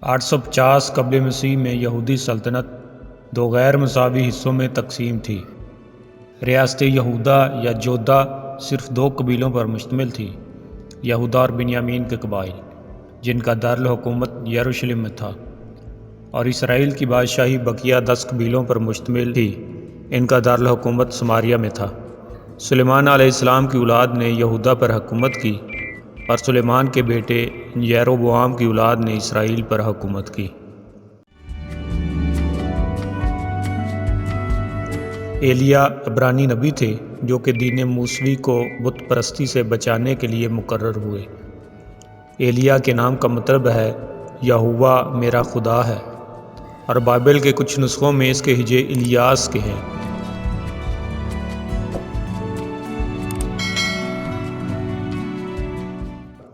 850 قبل مسیح میں یہودی سلطنت دو غیر مساوی حصوں میں تقسیم تھی۔ ریاست یہودا یا جودا صرف دو قبیلوں پر مشتمل تھی، یہودا اور بنیامین کے قبائل، جن کا دارالحکومت یروشلم میں تھا، اور اسرائیل کی بادشاہی بقیہ 10 قبیلوں پر مشتمل تھی، ان کا دارالحکومت سماریہ میں تھا۔ سلیمان علیہ السلام کی اولاد نے یہودا پر حکومت کی، اور سلیمان کے بیٹے یروبوام کی اولاد نے اسرائیل پر حکومت کی۔ ایلیا عبرانی نبی تھے جو کہ دین موسوی کو بت پرستی سے بچانے کے لیے مقرر ہوئے۔ ایلیا کے نام کا مطلب ہے یہوہ میرا خدا ہے، اور بائبل کے کچھ نسخوں میں اس کے ہجے الیاس کے ہیں۔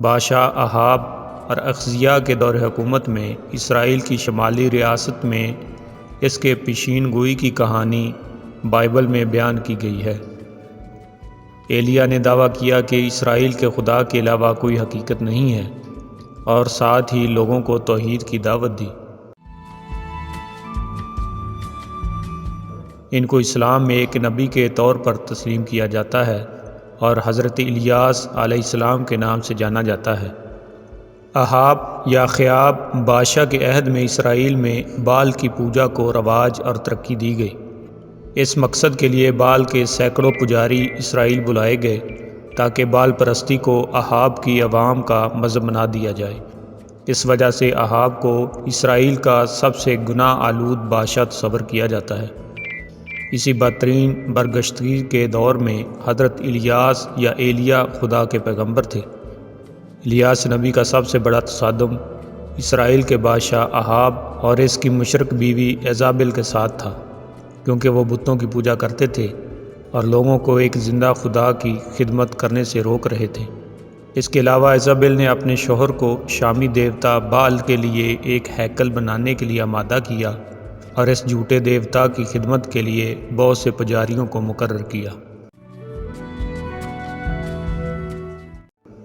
بادشاہ احاب اور اخزیہ کے دور حکومت میں اسرائیل کی شمالی ریاست میں اس کے پیشین گوئی کی کہانی بائبل میں بیان کی گئی ہے۔ ایلیا نے دعویٰ کیا کہ اسرائیل کے خدا کے علاوہ کوئی حقیقت نہیں ہے، اور ساتھ ہی لوگوں کو توحید کی دعوت دی۔ ان کو اسلام میں ایک نبی کے طور پر تسلیم کیا جاتا ہے، اور حضرت الیاس علیہ السلام کے نام سے جانا جاتا ہے۔ احاب یا اخیاب بادشاہ کے عہد میں اسرائیل میں بال کی پوجا کو رواج اور ترقی دی گئی۔ اس مقصد کے لیے بال کے سینکڑوں پجاری اسرائیل بلائے گئے تاکہ بال پرستی کو احاب کی عوام کا مذہب بنا دیا جائے۔ اس وجہ سے احاب کو اسرائیل کا سب سے گناہ آلود بادشاہ تصور کیا جاتا ہے۔ اسی بدترین برگشتگی کے دور میں حضرت الیاس یا ایلیا خدا کے پیغمبر تھے۔ الیاس نبی کا سب سے بڑا تصادم اسرائیل کے بادشاہ احاب اور اس کی مشرک بیوی ایزابل کے ساتھ تھا، کیونکہ وہ بتوں کی پوجا کرتے تھے اور لوگوں کو ایک زندہ خدا کی خدمت کرنے سے روک رہے تھے۔ اس کے علاوہ ایزابل نے اپنے شوہر کو شامی دیوتا بال کے لیے ایک ہیکل بنانے کے لیے آمادہ کیا، اور اس جھوٹے دیوتا کی خدمت کے لیے بہت سے پجاریوں کو مقرر کیا۔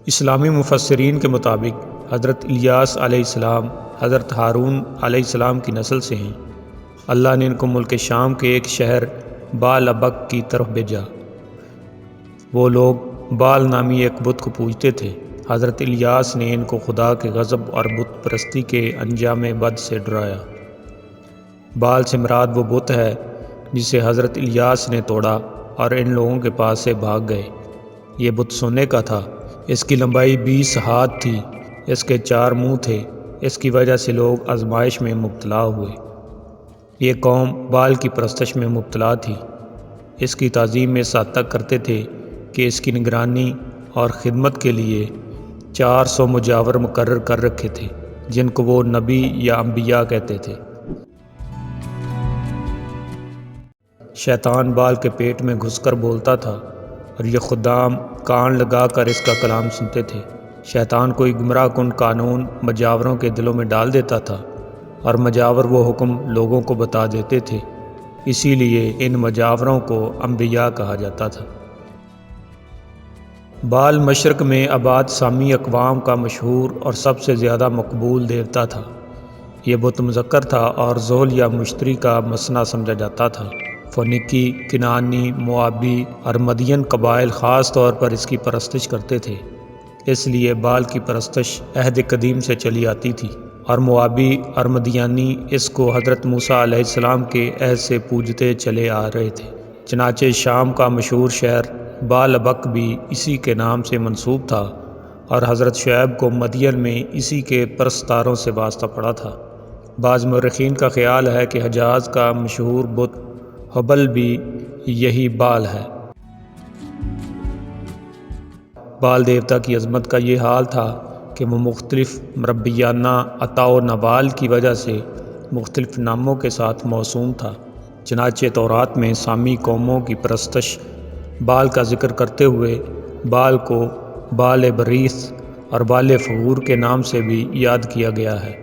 اسلامی مفسرین کے مطابق حضرت الیاس علیہ السلام حضرت ہارون علیہ السلام کی نسل سے ہیں۔ اللہ نے ان کو ملک شام کے ایک شہر بال ابک کی طرف بھیجا۔ وہ لوگ بال نامی ایک بت کو پوجتے تھے۔ حضرت الیاس نے ان کو خدا کے غضب اور بت پرستی کے انجام بد سے ڈرایا۔ بال سے مراد وہ بت ہے جسے حضرت الیاس نے توڑا اور ان لوگوں کے پاس سے بھاگ گئے۔ یہ بت سونے کا تھا، اس کی لمبائی 20 ہاتھ تھی، اس کے 4 منہ تھے، اس کی وجہ سے لوگ آزمائش میں مبتلا ہوئے۔ یہ قوم بال کی پرستش میں مبتلا تھی۔ اس کی تعظیم میں اس حد تک کرتے تھے کہ اس کی نگرانی اور خدمت کے لیے 400 مجاور مقرر کر رکھے تھے، جن کو وہ نبی یا انبیاء کہتے تھے۔ شیطان بال کے پیٹ میں گھس کر بولتا تھا، اور یہ خدام کان لگا کر اس کا کلام سنتے تھے۔ شیطان کوئی گمراہ کن قانون مجاوروں کے دلوں میں ڈال دیتا تھا، اور مجاور وہ حکم لوگوں کو بتا دیتے تھے۔ اسی لیے ان مجاوروں کو انبیاء کہا جاتا تھا۔ بال مشرق میں آباد سامی اقوام کا مشہور اور سب سے زیادہ مقبول دیوتا تھا۔ یہ بت مذکر تھا اور ذول یا مشتری کا مثنیٰ سمجھا جاتا تھا۔ فونیکی، کنانی، موابی اور مدین قبائل خاص طور پر اس کی پرستش کرتے تھے، اس لیے بال کی پرستش عہد قدیم سے چلی آتی تھی، اور موابی اور مدیانی اس کو حضرت موسیٰ علیہ السلام کے عہد سے پوجتے چلے آ رہے تھے۔ چنانچہ شام کا مشہور شہر بال ابک بھی اسی کے نام سے منسوب تھا، اور حضرت شعیب کو مدین میں اسی کے پرستاروں سے واسطہ پڑا تھا۔ بعض مورخین کا خیال ہے کہ حجاز کا مشہور بت حبل بھی یہی بال ہے۔ بال دیوتا کی عظمت کا یہ حال تھا کہ وہ مختلف مربیانہ عطا و نوال کی وجہ سے مختلف ناموں کے ساتھ موسوم تھا۔ چنانچہ تورات میں سامی قوموں کی پرستش بال کا ذکر کرتے ہوئے بال کو بال بریث اور بال فغور کے نام سے بھی یاد کیا گیا ہے،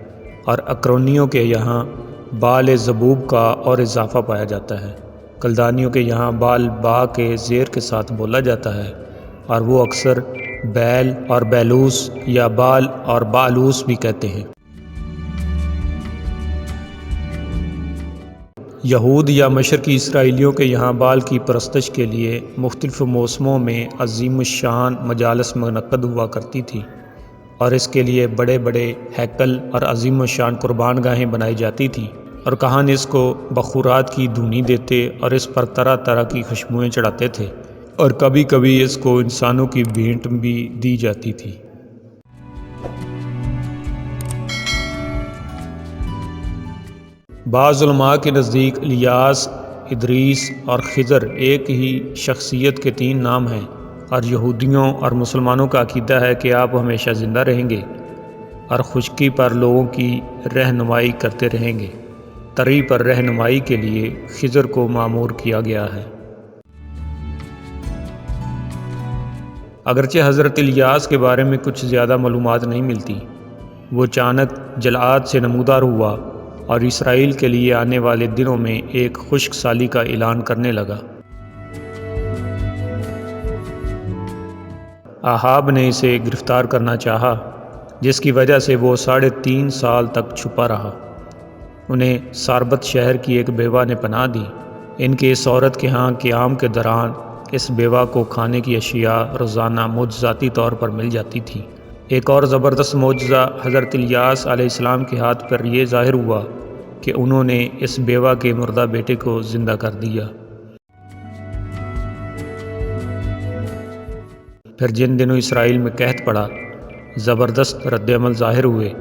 اور اکرونیوں کے یہاں بال زبوب کا اور اضافہ پایا جاتا ہے۔ کلدانیوں کے یہاں بال با کے زیر کے ساتھ بولا جاتا ہے، اور وہ اکثر بیل اور بیلوس یا بال اور بالوس بھی کہتے ہیں۔ یہود یا مشرقی اسرائیلیوں کے یہاں بال کی پرستش کے لیے مختلف موسموں میں عظیم الشان مجالس منعقد ہوا کرتی تھی، اور اس کے لیے بڑے بڑے ہیکل اور عظیم الشان قربان گاہیں بنائی جاتی تھیں، اور کہان اس کو بخورات کی دھونی دیتے اور اس پر طرح طرح کی خوشبوئیں چڑھاتے تھے، اور کبھی کبھی اس کو انسانوں کی بھینٹ بھی دی جاتی تھی۔ بعض علماء کے نزدیک الیاس، ادریس اور خضر ایک ہی شخصیت کے تین نام ہیں، اور یہودیوں اور مسلمانوں کا عقیدہ ہے کہ آپ ہمیشہ زندہ رہیں گے اور خشکی پر لوگوں کی رہنمائی کرتے رہیں گے۔ تری پر رہنمائی کے لیے خضر کو مامور کیا گیا ہے۔ اگرچہ حضرت الیاس کے بارے میں کچھ زیادہ معلومات نہیں ملتی، وہ اچانک جلعاد سے نمودار ہوا اور اسرائیل کے لیے آنے والے دنوں میں ایک خشک سالی کا اعلان کرنے لگا۔ احاب نے اسے گرفتار کرنا چاہا، جس کی وجہ سے وہ 3.5 سال تک چھپا رہا۔ انہیں ساربت شہر کی ایک بیوہ نے پناہ دی۔ ان کے اس عورت کے ہاں قیام کے دوران اس بیوہ کو کھانے کی اشیاء روزانہ معجزاتی طور پر مل جاتی تھی۔ ایک اور زبردست معجزہ حضرت الیاس علیہ السلام کے ہاتھ پر یہ ظاہر ہوا کہ انہوں نے اس بیوہ کے مردہ بیٹے کو زندہ کر دیا۔ پھر جن دنوں اسرائیل میں قحط پڑا، زبردست رد عمل ظاہر ہوئے۔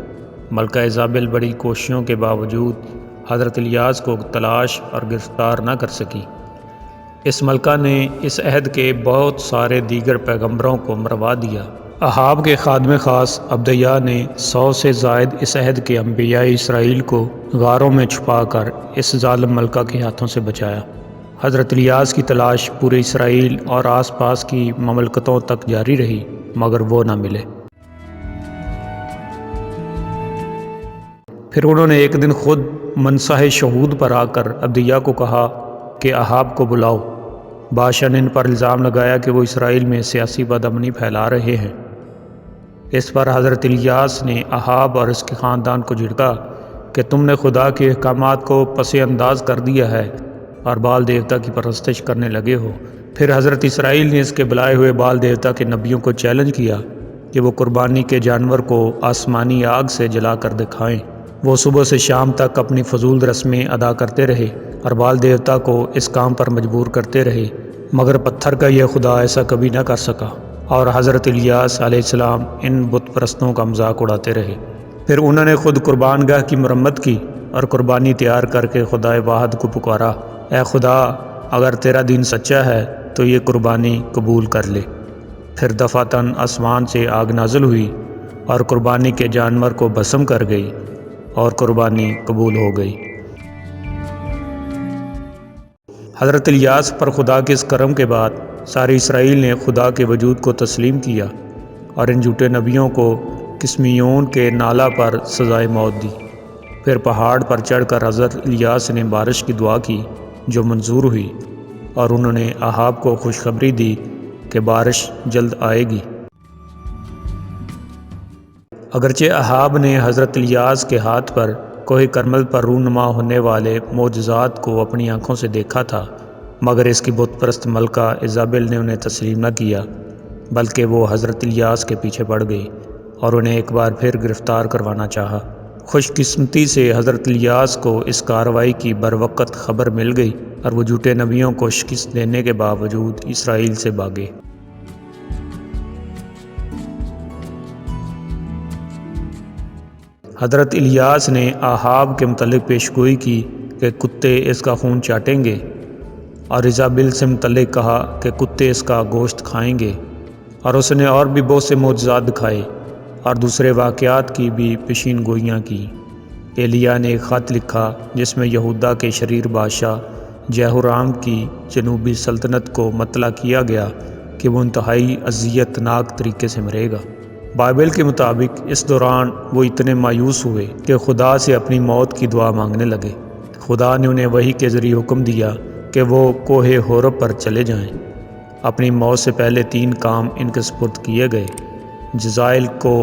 ملکہ ایزابل بڑی کوششوں کے باوجود حضرت الیاس کو تلاش اور گرفتار نہ کر سکی۔ اس ملکہ نے اس عہد کے بہت سارے دیگر پیغمبروں کو مروا دیا۔ احاب کے خادم خاص عبدیہ نے 100 سے زائد اس عہد کے انبیاء اسرائیل کو غاروں میں چھپا کر اس ظالم ملکہ کے ہاتھوں سے بچایا۔ حضرت الیاس کی تلاش پورے اسرائیل اور آس پاس کی مملکتوں تک جاری رہی، مگر وہ نہ ملے۔ پھر انہوں نے ایک دن خود منصہ شہود پر آ کر عبدیہ کو کہا کہ احاب کو بلاؤ۔ بادشاہ نے ان پر الزام لگایا کہ وہ اسرائیل میں سیاسی بدامنی پھیلا رہے ہیں۔ اس پر حضرت الیاس نے احاب اور اس کے خاندان کو جھڑکا کہ تم نے خدا کے احکامات کو پس انداز کر دیا ہے اور بال دیوتا کی پرستش کرنے لگے ہو۔ پھر حضرت اسرائیل نے اس کے بلائے ہوئے بال دیوتا کے نبیوں کو چیلنج کیا کہ وہ قربانی کے جانور کو آسمانی آگ سے جلا کر دکھائیں۔ وہ صبح سے شام تک اپنی فضول رسمیں ادا کرتے رہے اور بال دیوتا کو اس کام پر مجبور کرتے رہے، مگر پتھر کا یہ خدا ایسا کبھی نہ کر سکا، اور حضرت الیاس علیہ السلام ان بت پرستوں کا مذاق اڑاتے رہے۔ پھر انہوں نے خود قربان گاہ کی مرمت کی اور قربانی تیار کر کے خدا واحد کو پکارا، اے خدا، اگر تیرا دین سچا ہے تو یہ قربانی قبول کر لے۔ پھر دفعتاً آسمان سے آگ نازل ہوئی اور قربانی کے جانور کو بھسم کر گئی، اور قربانی قبول ہو گئی۔ حضرت الیاس پر خدا کے اس کرم کے بعد سارے اسرائیل نے خدا کے وجود کو تسلیم کیا اور ان جھوٹے نبیوں کو کسمیون کے نالہ پر سزائے موت دی۔ پھر پہاڑ پر چڑھ کر حضرت الیاس نے بارش کی دعا کی جو منظور ہوئی، اور انہوں نے احاب کو خوشخبری دی کہ بارش جلد آئے گی۔ اگرچہ احاب نے حضرت الیاس کے ہاتھ پر کوہ کرمل پر رونما ہونے والے معجزات کو اپنی آنکھوں سے دیکھا تھا، مگر اس کی بت پرست ملکہ ایزابل نے انہیں تسلیم نہ کیا، بلکہ وہ حضرت الیاس کے پیچھے پڑ گئی اور انہیں ایک بار پھر گرفتار کروانا چاہا۔ خوش قسمتی سے حضرت الیاس کو اس کارروائی کی بروقت خبر مل گئی اور وہ جھوٹے نبیوں کو شکست دینے کے باوجود اسرائیل سے بھاگے۔ حضرت الیاس نے احاب کے متعلق پیشگوئی کی کہ کتے اس کا خون چاٹیں گے، اور ایزابل سے متعلق کہا کہ کتے اس کا گوشت کھائیں گے، اور اس نے اور بھی بہت سے معجزات دکھائے اور دوسرے واقعات کی بھی پیشین گوئیاں کی۔ ایلیا نے ایک خط لکھا جس میں یہودا کے شریر بادشاہ جہورام کی جنوبی سلطنت کو مطلع کیا گیا کہ وہ انتہائی اذیت ناک طریقے سے مرے گا۔ بائبل کے مطابق اس دوران وہ اتنے مایوس ہوئے کہ خدا سے اپنی موت کی دعا مانگنے لگے۔ خدا نے انہیں وحی کے ذریعے حکم دیا کہ وہ کوہ حورب پر چلے جائیں۔ اپنی موت سے پہلے 3 کام ان کے سپرد کیے گئے: جزائل کو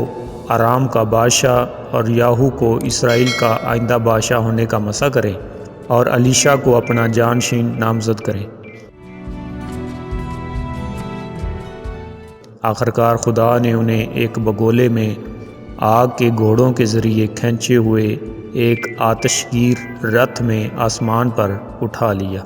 آرام کا بادشاہ اور یاہو کو اسرائیل کا آئندہ بادشاہ ہونے کا مسئلہ کریں، اور علیشہ کو اپنا جانشین نامزد کریں۔ آخرکار خدا نے انہیں ایک بگولے میں آگ کے گھوڑوں کے ذریعے کھینچے ہوئے ایک آتش گیر رتھ میں آسمان پر اٹھا لیا۔